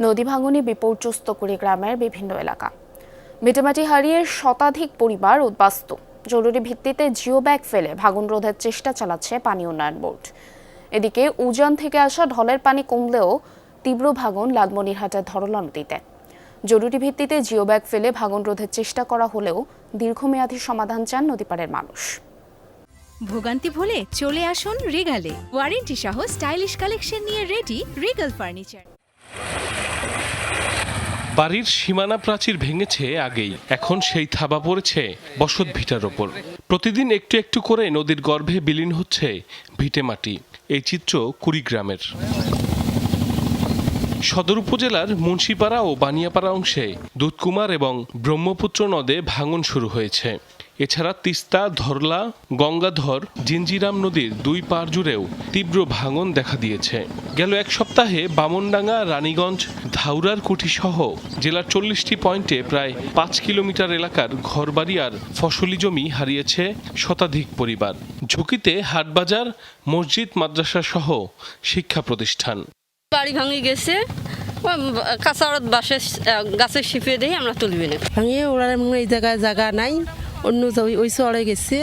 নদী ভাঙনে বিপর্যস্ত কুড়িগ্রামের বিভিন্ন এলাকা। ভিটেমাটি হারিয়ে শতাধিক পরিবার উদ্বাস্তু। জরুরি ভিত্তিতে জিও ব্যাগ ফেলে ভাঙন রোধের চেষ্টা চালাচ্ছে পানি উন্নয়ন বোর্ড। এদিকে উজান থেকে আসা ঢলের পানি কমলেও তীব্র ভাঙন লালমনিরহাটের ধরলা নদীতে। জরুরি ভিত্তিতে জিও ব্যাগ ফেলে ভাঙন রোধের চেষ্টা করা হলেও দীর্ঘমেয়াদী সমাধান চান নদীপাড়ের মানুষ। ভোগান্তি ভুলে চলে আসুন রিগালে। ওয়ারেন্টি সহ স্টাইলিশ কালেকশন নিয়ে রেডি রিগাল ফার্নিচার। বাড়ির সীমানা প্রাচীর ভেঙেছে আগেই, এখন সেই থাবা পড়েছে বসত ভিটার ওপর। প্রতিদিন একটু একটু করে নদীর গর্ভে বিলীন হচ্ছে ভিটেমাটি। এই চিত্র কুড়িগ্রামের। সদর উপজেলার মুন্সিপাড়া ও বানিয়াপাড়া অংশে দুধকুমার এবং ব্রহ্মপুত্র নদে ভাঙন শুরু হয়েছে। এছাড়া তিস্তা, ধরলা, গঙ্গাধর, জিঞ্জিরাম নদীর দুই পাড় জুড়েও তীব্র ভাঙন দেখা দিয়েছে। গেল এক সপ্তাহে বামনডাঙ্গা, রানীগঞ্জ, ধাউরার কুঠি সহ জেলার 40টি পয়েন্টে প্রায় 5 কিলোমিটার এলাকার ঘরবাড়ি আর ফসলি জমি হারিয়েছে শতাধিক পরিবার। ঝুঁকিতে হাটবাজার, মসজিদ, মাদ্রাসা সহ শিক্ষা প্রতিষ্ঠান। বাড়ি ভাঙি গেছে, কাঁচারত বাসে গাছের শিপে দিয়ে আমরা তুলবি না ভাঙিয়ে ওরা এই জায়গায় জায়গা নাই, অন্য ওই চড়ে গেছে।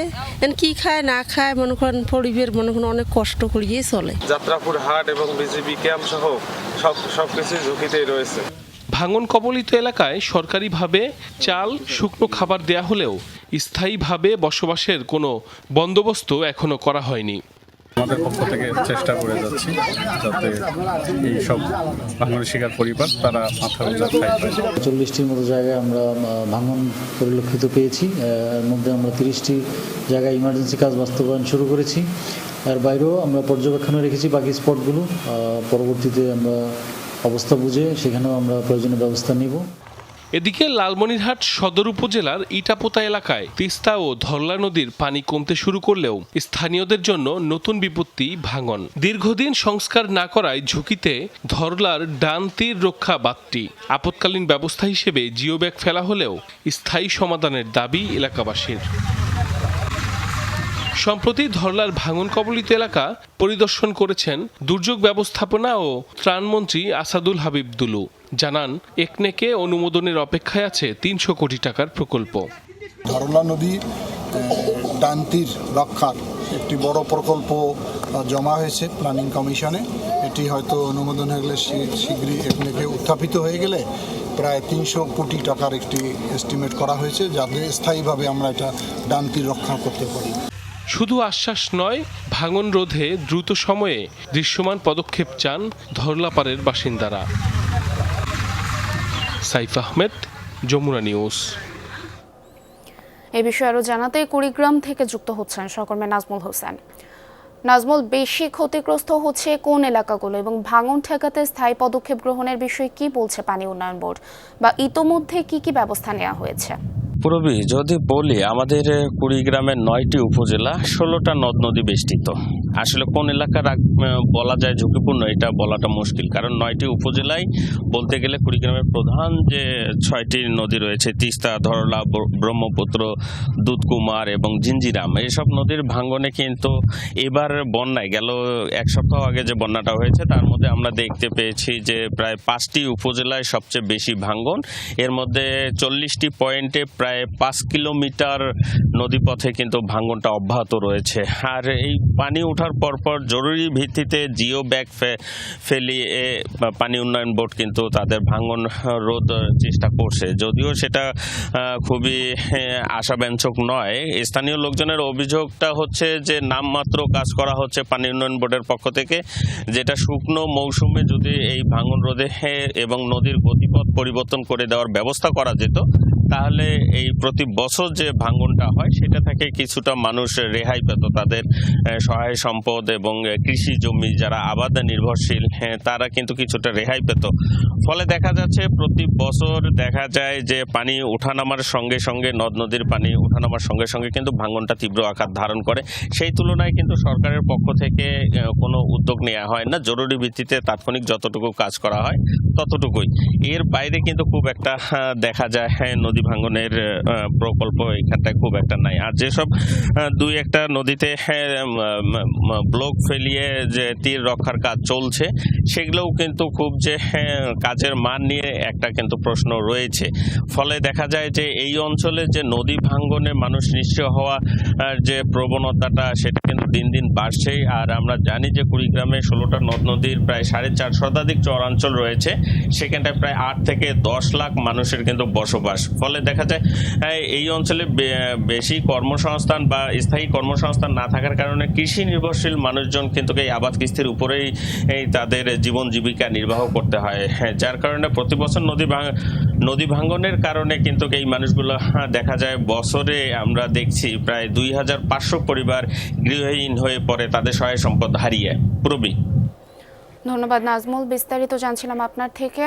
কি খায় না খায় মনে করেন পরিবেশ মনে করেন অনেক কষ্ট করিয়ে চলে। যাত্রাপুর হাট এবং বিজিবি ক্যাম্প সহ সবকিছু ঝুঁকিতেই রয়েছে। ভাঙন কবলিত এলাকায় সরকারিভাবে চাল, শুকনো খাবার দেয়া হলেও স্থায়ীভাবে বসবাসের কোনো বন্দোবস্ত এখনো করা হয়নি। আমাদের পক্ষ থেকে চেষ্টা করে যাচ্ছি যাতে এই সব ভাঙনের শিকার পরিবার তারা মাথা উঁচা ঠাঁই পায়। 40টির মতো জায়গায় আমরা ভাঙন পরিলক্ষিত পেয়েছি। এর মধ্যে আমরা 30টি জায়গায় ইমার্জেন্সি কাজ বাস্তবায়ন শুরু করেছি। এর বাইরেও আমরা পর্যবেক্ষণে রেখেছি বাকি স্পটগুলো। পরবর্তীতে আমরা অবস্থা বুঝে সেখানেও আমরা প্রয়োজনীয় ব্যবস্থা নিব। এদিকে লালমনিরহাট সদর উপজেলার ইটাপোতা এলাকায় তিস্তা ও ধরলা নদীর পানি কমতে শুরু করলেও স্থানীয়দের জন্য নতুন বিপত্তি ভাঙন। দীর্ঘদিন সংস্কার না করায় ঝুঁকিতে ধরলার ডান তীর রক্ষা বাঁধটি। আপৎকালীন ব্যবস্থা হিসেবে জিও ব্যাগ ফেলা হলেও স্থায়ী সমাধানের দাবি এলাকাবাসীর। সম্প্রতি ধরলার ভাঙন কবলিত এলাকা পরিদর্শন করেছেন দুর্যোগ ব্যবস্থাপনা ও ত্রাণমন্ত্রী আসাদুল হাবিব দুলু। জানান, একনেকে অনুমোদনের অপেক্ষায় আছে 300 কোটি টাকার প্রকল্প। ধরলা নদী ডান তীর রক্ষার একটি বড় প্রকল্প জমা হয়েছে প্ল্যানিং কমিশনে। এটি হয়তো অনুমোদন হয়ে গেলে শীঘ্রই একনেকে উত্থাপিত হয়ে গেলে প্রায় 300 কোটি টাকার একটি এস্টিমেট করা হয়েছে, যাতে স্থায়ীভাবে আমরা এটা ডান তীর রক্ষা করতে পারি। শুধু আশ্বাস নয়, ভাঙন রোধে দ্রুত সময়ে দৃশ্যমান পদক্ষেপ চান ধরলাপাড়ের বাসিন্দারা। সাইফ আহমেদ, যমুনা নিউজ। এ বিষয়ে আরো জানাতে কুড়িগ্রাম থেকে যুক্ত হচ্ছেন সহকর্মী নাজমুল হোসেন। নাজমুল, বেশি ক্ষতিগ্রস্ত হচ্ছে কোন এলাকাগুলো এবং ভাঙন ঠেকাতে স্থায়ী পদক্ষেপ গ্রহণের বিষয়ে কি বলছে পানি উন্নয়ন বোর্ড, বা ইতোমধ্যে কি ব্যবস্থা নেওয়া হয়েছে? পূর্বী যদি বলি, আমাদের কুড়িগ্রামের 9টি উপজেলা, 16টা নদ নদী বেষ্টিত। আসলে কোন এলাকার বলা যায় ঝুঁকিপূর্ণ এটা বলাটা মুশকিল, কারণ 9টি উপজেলায় বলতে গেলে কুড়িগ্রামের প্রধান যে 6টি নদী রয়েছে, তিস্তা, ধরলা, ব্রহ্মপুত্র, দুধকুমার এবং জিঞ্জিরাম, এইসব নদীর ভাঙনে কিন্তু এবার বন্যায় গেল এক সপ্তাহ আগে যে বন্যাটা হয়েছে তার মধ্যে আমরা দেখতে পেয়েছি যে প্রায় 5টি উপজেলায় সবচেয়ে বেশি ভাঙন। এর মধ্যে 40টি পয়েন্টে প্রায় 5 কিলোমিটার নদীপথে কিন্তু ভাঙনটা অব্যাহত রয়েছে। আর এই পানি ওঠার পরপর জরুরি ভিত্তিতে জিও ব্যাগ ফেলিয়ে পানি উন্নয়ন বোর্ড কিন্তু তাদের ভাঙন রোধ চেষ্টা করছে, যদিও সেটা খুবই আশাব্যঞ্জক নয়। স্থানীয় লোকজনের অভিযোগটা হচ্ছে যে নামমাত্র কাজ করা হচ্ছে পানি উন্নয়ন বোর্ডের পক্ষ থেকে, যেটা শুকনো মৌসুমে যদি এই ভাঙন রোধে এবং নদীর গতিপথ পরিবর্তন করে দেওয়ার ব্যবস্থা করা যেত তাহলে এই প্রতি বছর যে ভাঙনটা হয় সেটা থেকে কিছুটা মানুষ রেহাই পেত। তাদের সহায় সম্পদ এবং কৃষি জমি যারা আবাদ নির্ভরশীল তারা কিন্তু কিছুটা রেহাই পেত। ফলে দেখা যাচ্ছে প্রতি বছর দেখা যায় যে পানি ওঠানামার সঙ্গে সঙ্গে, নদ নদীর পানি ওঠানামার সঙ্গে সঙ্গে কিন্তু ভাঙনটা তীব্র আকার ধারণ করে। সেই তুলনায় কিন্তু সরকারের পক্ষ থেকে কোনো উদ্যোগ নেওয়া হয় না। জরুরি ভিত্তিতে তাৎক্ষণিক যতটুকু কাজ করা হয় ততটুকুই, এর বাইরে কিন্তু খুব একটা দেখা যায় নদী নদী ভাঙ্গনের প্রকল্প এখানটায় খুব একটা নাই। আর যেসব দুই একটা নদীতে ব্লক ফেলিয়ে যে তীর রক্ষার কাজ চলছে, সেগুলোও কিন্তু খুব যে কাজের মান নিয়ে একটা কিন্তু প্রশ্ন রয়েছে। ফলে দেখা যায় যে এই অঞ্চলে যে নদী ভাঙ্গনে মানুষ নিঃস্ব হওয়া যে প্রবণতাটা, সেটা কিন্তু দিন দিন বাড়ছেই। আর আমরা জানি যে কুড়িগ্রামে 16টা নদ নদীর প্রায় 4.5 শতাধিক চরাঞ্চল রয়েছে, সেখানটায় প্রায় 8 থেকে 10 লাখ মানুষের কিন্তু বসবাস। ফলে দেখা যায় এই অঞ্চলে বেশি কর্মসংস্থান বা স্থায়ী কর্মসংস্থান না থাকার কারণে কৃষি নির্ভরশীল মানুষজন কিন্তু এই আবাদ কিস্তির উপরেই তাদের জীবন জীবিকা নির্বাহ করতে হয়। যার কারণে প্রতি বছর নদী ভাঙ্গনের কারণে কিন্তু এই মানুষগুলো দেখা যায় বছরে আমরা দেখছি প্রায় 2500 পরিবার গৃহহীন হয়ে পড়ে, তাদের সহায় সম্পদ হারিয়ে। প্রবীণ, ধন্যবাদ নাজমুল, বিস্তারিত জানছিলাম আপনার থেকে।